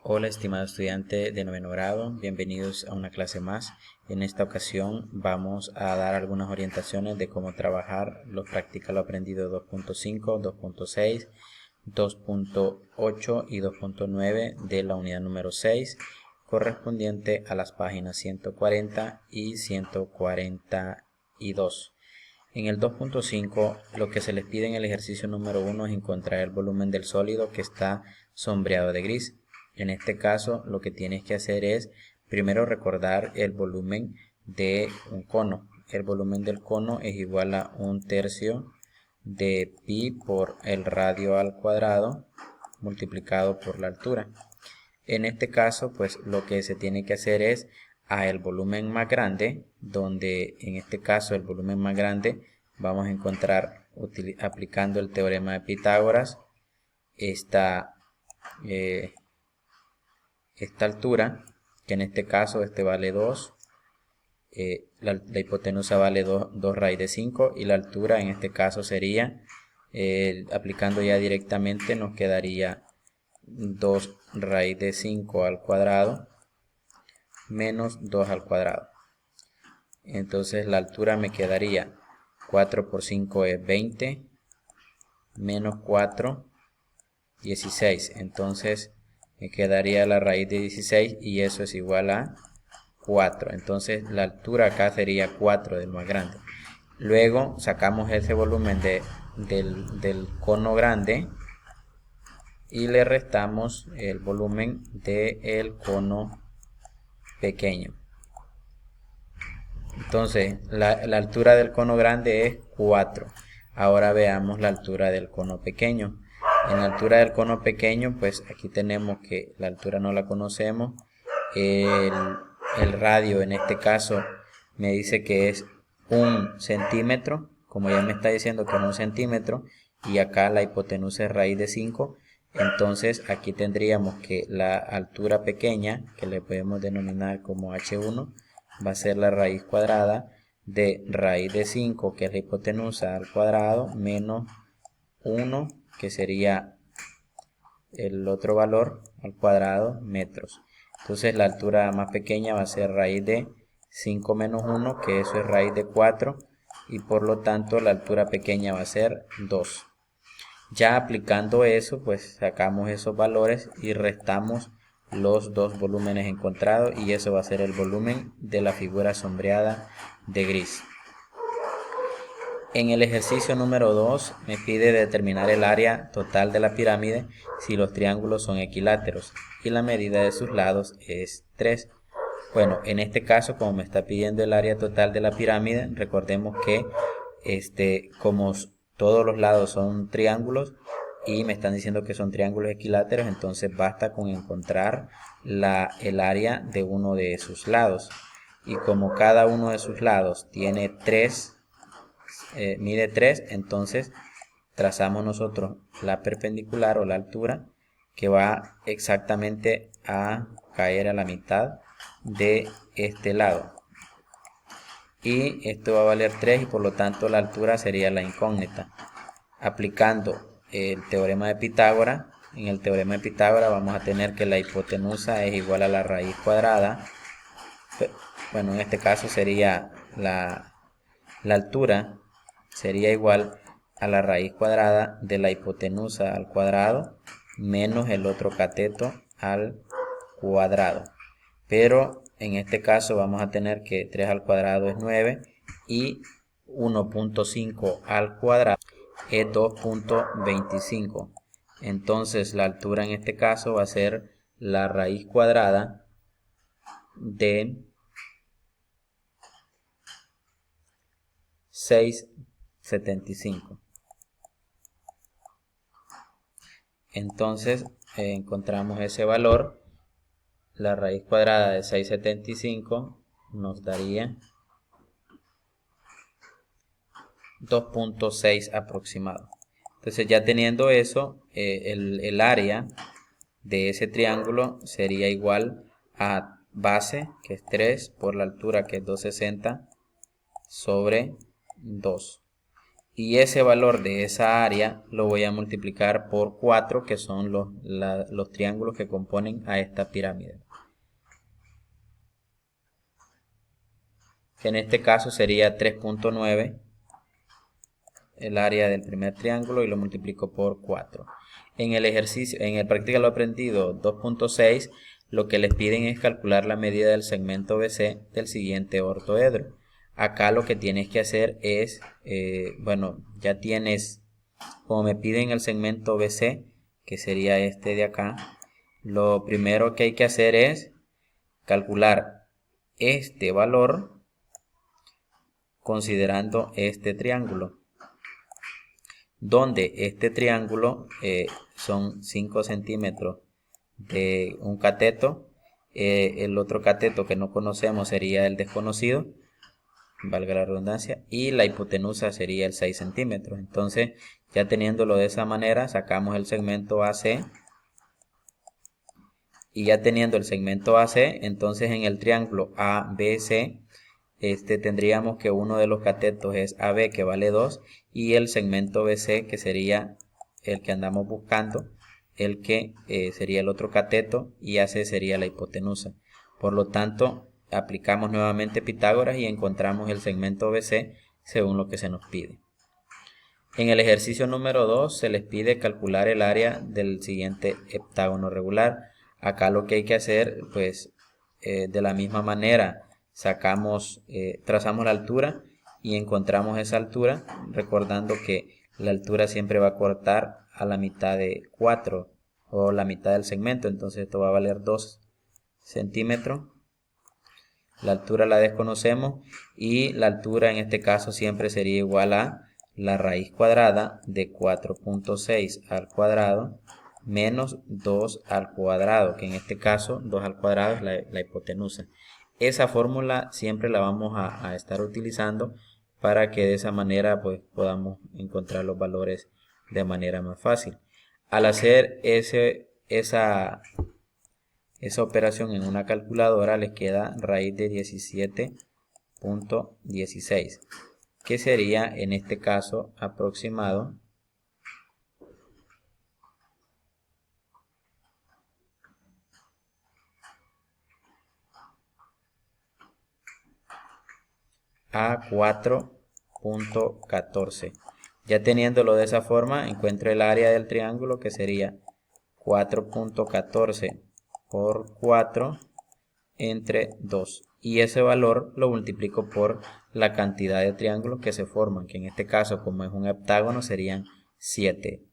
Hola estimado estudiante de noveno grado, bienvenidos a una clase más. En esta ocasión vamos a dar algunas orientaciones de cómo trabajar los Practica lo aprendido 2.5, 2.6, 2.8 y 2.9 de la unidad número 6, correspondiente a las páginas 140 y 142. En el 2.5 lo que se les pide en el ejercicio número 1 es encontrar el volumen del sólido que está sombreado de gris. En este caso lo que tienes que hacer es primero recordar el volumen de un cono. El volumen del cono es igual a 1/3 de pi por el radio al cuadrado multiplicado por la altura. En este caso pues lo que se tiene que hacer es a el volumen más grande, donde en este caso el volumen más grande vamos a encontrar aplicando el teorema de Pitágoras esta altura, que en este caso vale 2, la hipotenusa vale 2 raíz de 5 y la altura en este caso sería, aplicando ya directamente nos quedaría 2 raíz de 5 al cuadrado menos 2 al cuadrado. Entonces la altura me quedaría 4 por 5 es 20, menos 4, 16. Entonces me quedaría la raíz de 16 y eso es igual a 4. Entonces la altura acá sería 4 del más grande. Luego sacamos ese volumen del cono grande y le restamos el volumen del cono pequeño. Entonces la altura del cono grande es 4. Ahora veamos la altura del cono pequeño. En la altura del cono pequeño, pues aquí tenemos que la altura no la conocemos. El radio en este caso me dice que es 1 centímetro. Como ya me está diciendo que es 1 centímetro. Y acá la hipotenusa es raíz de 5. Entonces aquí tendríamos que la altura pequeña, que le podemos denominar como H1, va a ser la raíz cuadrada de raíz de 5, que es la hipotenusa al cuadrado, menos 1, que sería el otro valor al cuadrado, metros. Entonces la altura más pequeña va a ser raíz de 5 menos 1, que eso es raíz de 4, y por lo tanto la altura pequeña va a ser 2. Ya aplicando eso, pues sacamos esos valores y restamos los dos volúmenes encontrados y eso va a ser el volumen de la figura sombreada de gris. En el ejercicio número 2 me pide determinar el área total de la pirámide si los triángulos son equiláteros y la medida de sus lados es 3. Bueno, en este caso, como me está pidiendo el área total de la pirámide, recordemos que como todos los lados son triángulos y me están diciendo que son triángulos equiláteros, entonces basta con encontrar el área de uno de sus lados. Y como cada uno de sus lados tiene 3, mide 3, entonces trazamos nosotros la perpendicular o la altura que va exactamente a caer a la mitad de este lado. Y esto va a valer 3 y por lo tanto la altura sería la incógnita. Aplicando el teorema de Pitágoras, en el teorema de Pitágoras vamos a tener que la hipotenusa es igual a la raíz cuadrada. Bueno, en este caso sería la altura sería igual a la raíz cuadrada de la hipotenusa al cuadrado menos el otro cateto al cuadrado. Pero en este caso vamos a tener que 3 al cuadrado es 9 y 1.5 al cuadrado es 2.25. Entonces la altura en este caso va a ser la raíz cuadrada de 6,75. Entonces encontramos ese valor. La raíz cuadrada de 6,75 nos daría 2.6 aproximado. Entonces ya teniendo eso, el área de ese triángulo sería igual a base, que es 3, por la altura, que es 260, sobre 2. y ese valor de esa área lo voy a multiplicar por 4, que son los triángulos que componen a esta pirámide, que en este caso sería 3.9 el área del primer triángulo, y lo multiplico por 4. En el ejercicio, en el Practica lo aprendido 2.6, lo que les piden es calcular la medida del segmento BC del siguiente ortoedro. Acá lo que tienes que hacer es, bueno, ya tienes, como me piden el segmento BC, que sería este de acá, lo primero que hay que hacer es calcular este valor considerando este triángulo, donde este triángulo son 5 centímetros de un cateto, el otro cateto que no conocemos sería el desconocido, valga la redundancia, y la hipotenusa sería el 6 centímetros. Entonces, ya teniéndolo de esa manera, sacamos el segmento AC, y ya teniendo el segmento AC, entonces en el triángulo ABC, tendríamos que uno de los catetos es AB, que vale 2, y el segmento BC, que sería el que andamos buscando, el que sería el otro cateto, y AC sería la hipotenusa. Por lo tanto, aplicamos nuevamente Pitágoras y encontramos el segmento BC según lo que se nos pide. En el ejercicio número 2 se les pide calcular el área del siguiente heptágono regular. Acá lo que hay que hacer, pues, de la misma manera, trazamos la altura y encontramos esa altura, recordando que la altura siempre va a cortar a la mitad de 4 o la mitad del segmento, entonces esto va a valer 2 centímetros. La altura la desconocemos y la altura en este caso siempre sería igual a la raíz cuadrada de 4.6 al cuadrado menos 2 al cuadrado, que en este caso 2 al cuadrado es la hipotenusa. Esa fórmula siempre la vamos a estar utilizando para que de esa manera pues podamos encontrar los valores de manera más fácil. Al hacer esa operación en una calculadora, les queda raíz de 17.16, que sería en este caso aproximado a 4.14. Ya teniéndolo de esa forma, encuentro el área del triángulo, que sería 4.14 por 4 entre 2, y ese valor lo multiplico por la cantidad de triángulos que se forman, que en este caso, como es un heptágono, serían 7.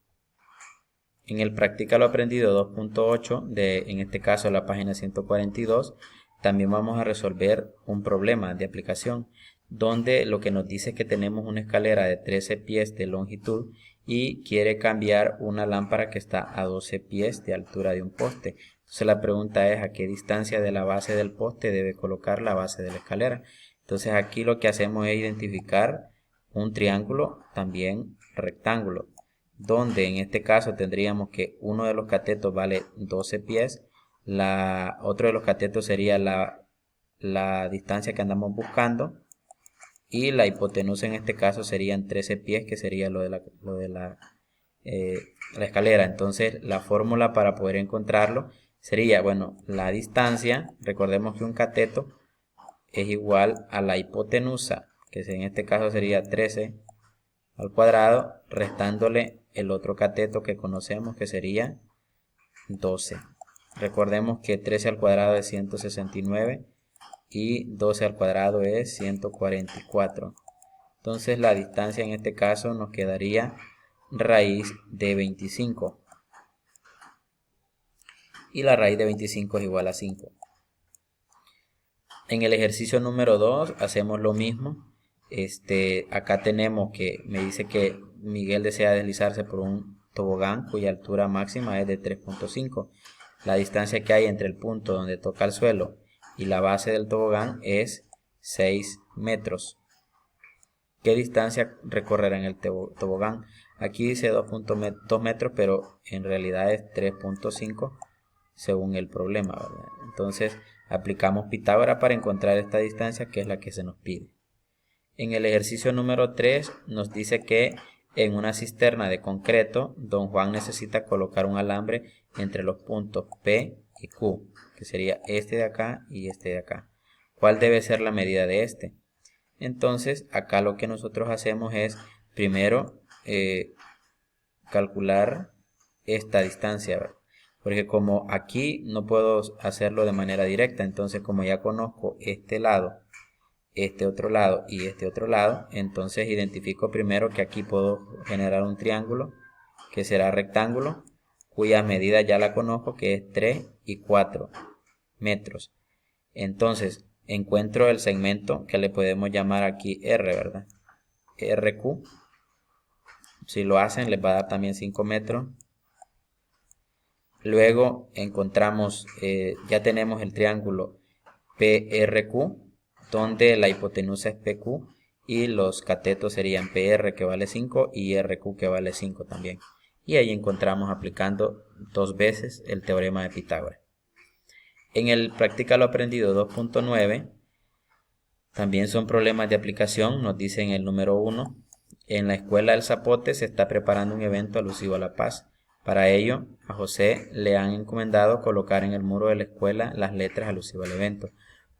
En el Practica lo aprendido 2.8, en este caso la página 142, también vamos a resolver un problema de aplicación, donde lo que nos dice es que tenemos una escalera de 13 pies de longitud y quiere cambiar una lámpara que está a 12 pies de altura de un poste. Entonces la pregunta es a qué distancia de la base del poste debe colocar la base de la escalera. Entonces aquí lo que hacemos es identificar un triángulo, también rectángulo, donde en este caso tendríamos que uno de los catetos vale 12 pies, otro de los catetos sería la distancia que andamos buscando, y la hipotenusa en este caso serían 13 pies, que sería lo de la escalera. Entonces la fórmula para poder encontrarlo sería, bueno, la distancia, recordemos que un cateto es igual a la hipotenusa, que en este caso sería 13 al cuadrado, restándole el otro cateto que conocemos, que sería 12. Recordemos que 13 al cuadrado es 169 y 12 al cuadrado es 144. Entonces la distancia en este caso nos quedaría raíz de 25. Y la raíz de 25 es igual a 5. En el ejercicio número 2 hacemos lo mismo. Acá tenemos que me dice que Miguel desea deslizarse por un tobogán cuya altura máxima es de 3.5. La distancia que hay entre el punto donde toca el suelo y la base del tobogán es 6 metros. ¿Qué distancia recorrerá en el tobogán? Aquí dice 2 metros, pero en realidad es 3.5 según el problema, ¿verdad? Entonces aplicamos Pitágoras para encontrar esta distancia, que es la que se nos pide. En el ejercicio número 3 nos dice que en una cisterna de concreto, don Juan necesita colocar un alambre entre los puntos P y Q, que sería este de acá y este de acá. ¿Cuál debe ser la medida de este? Entonces, acá lo que nosotros hacemos es, primero, calcular esta distancia, ¿verdad? Porque como aquí no puedo hacerlo de manera directa, entonces como ya conozco este lado, este otro lado y este otro lado, entonces identifico primero que aquí puedo generar un triángulo que será rectángulo, cuya medida ya la conozco, que es 3 y 4 metros. Entonces encuentro el segmento que le podemos llamar aquí R, ¿verdad? RQ. Si lo hacen les va a dar también 5 metros. Luego encontramos, ya tenemos el triángulo PRQ, donde la hipotenusa es PQ y los catetos serían PR, que vale 5, y RQ, que vale 5 también. Y ahí encontramos aplicando 2 veces el teorema de Pitágoras. En el Practica lo aprendido 2.9 también son problemas de aplicación. Nos dice en el número 1: en la escuela del Zapote se está preparando un evento alusivo a la paz. Para ello, a José le han encomendado colocar en el muro de la escuela las letras alusivas al evento.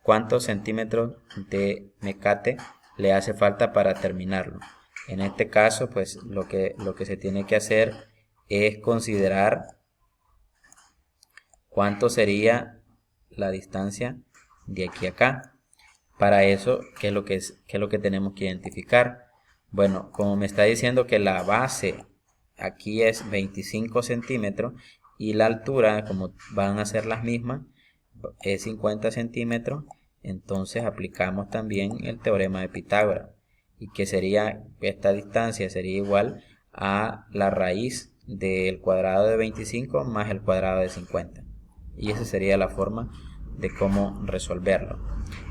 ¿Cuántos centímetros de mecate le hace falta para terminarlo? En este caso, pues lo que se tiene que hacer es considerar cuánto sería la distancia de aquí a acá. Para eso, ¿qué es lo que tenemos que identificar? Bueno, como me está diciendo que la base aquí es 25 centímetros y la altura, como van a ser las mismas, es 50 centímetros, entonces aplicamos también el teorema de Pitágoras. Y que sería, esta distancia sería igual a la raíz del cuadrado de 25 más el cuadrado de 50. Y esa sería la forma de cómo resolverlo.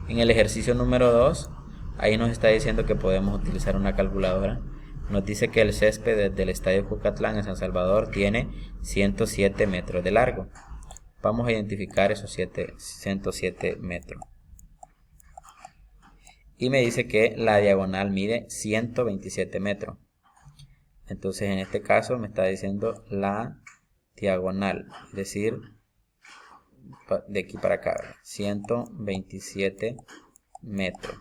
En el ejercicio número 2, ahí nos está diciendo que podemos utilizar una calculadora. Nos dice que el césped del estadio Cucatlán en San Salvador tiene 107 metros de largo. Vamos a identificar esos 107 metros. Y me dice que la diagonal mide 127 metros. Entonces en este caso me está diciendo la diagonal, es decir, de aquí para acá, 127 metros.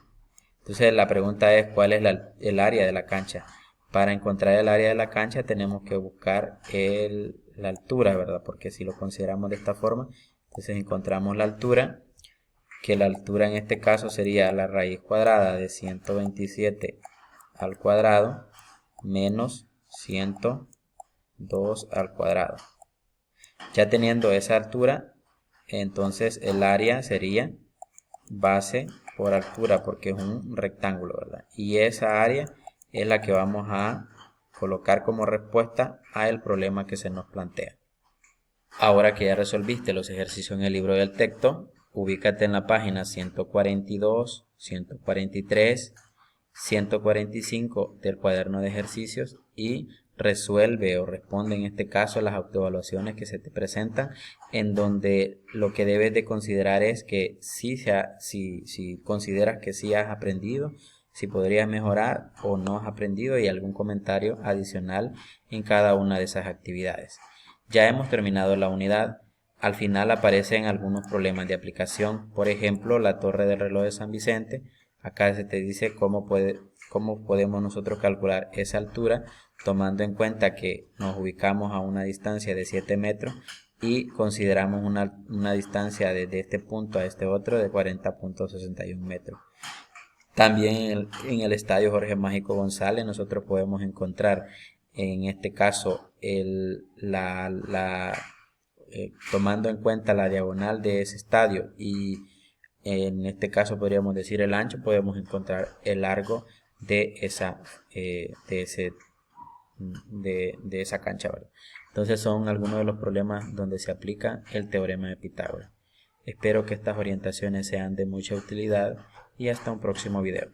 Entonces la pregunta es, ¿cuál es el área de la cancha? Para encontrar el área de la cancha tenemos que buscar la altura, ¿verdad? Porque si lo consideramos de esta forma, entonces encontramos la altura, que la altura en este caso sería la raíz cuadrada de 127 al cuadrado menos 102 al cuadrado. Ya teniendo esa altura, entonces el área sería base por altura, porque es un rectángulo, ¿verdad? Y esa área es la que vamos a colocar como respuesta al problema que se nos plantea. Ahora que ya resolviste los ejercicios en el libro del texto, ubícate en la página 142, 143, 145 del cuaderno de ejercicios y resuelve o responde en este caso las autoevaluaciones que se te presentan, en donde lo que debes de considerar es que si consideras que sí has aprendido, si podrías mejorar o no has aprendido, y algún comentario adicional en cada una de esas actividades. Ya hemos terminado la unidad. Al final aparecen algunos problemas de aplicación, por ejemplo la torre del reloj de San Vicente. Acá se te dice cómo podemos nosotros calcular esa altura, tomando en cuenta que nos ubicamos a una distancia de 7 metros y consideramos una distancia desde este punto a este otro de 40.61 metros. También en el estadio Jorge Mágico González nosotros podemos encontrar en este caso tomando en cuenta la diagonal de ese estadio y en este caso podríamos decir el ancho, podemos encontrar el largo de esa cancha, ¿verdad? Entonces son algunos de los problemas donde se aplica el teorema de Pitágoras. Espero que estas orientaciones sean de mucha utilidad y hasta un próximo video.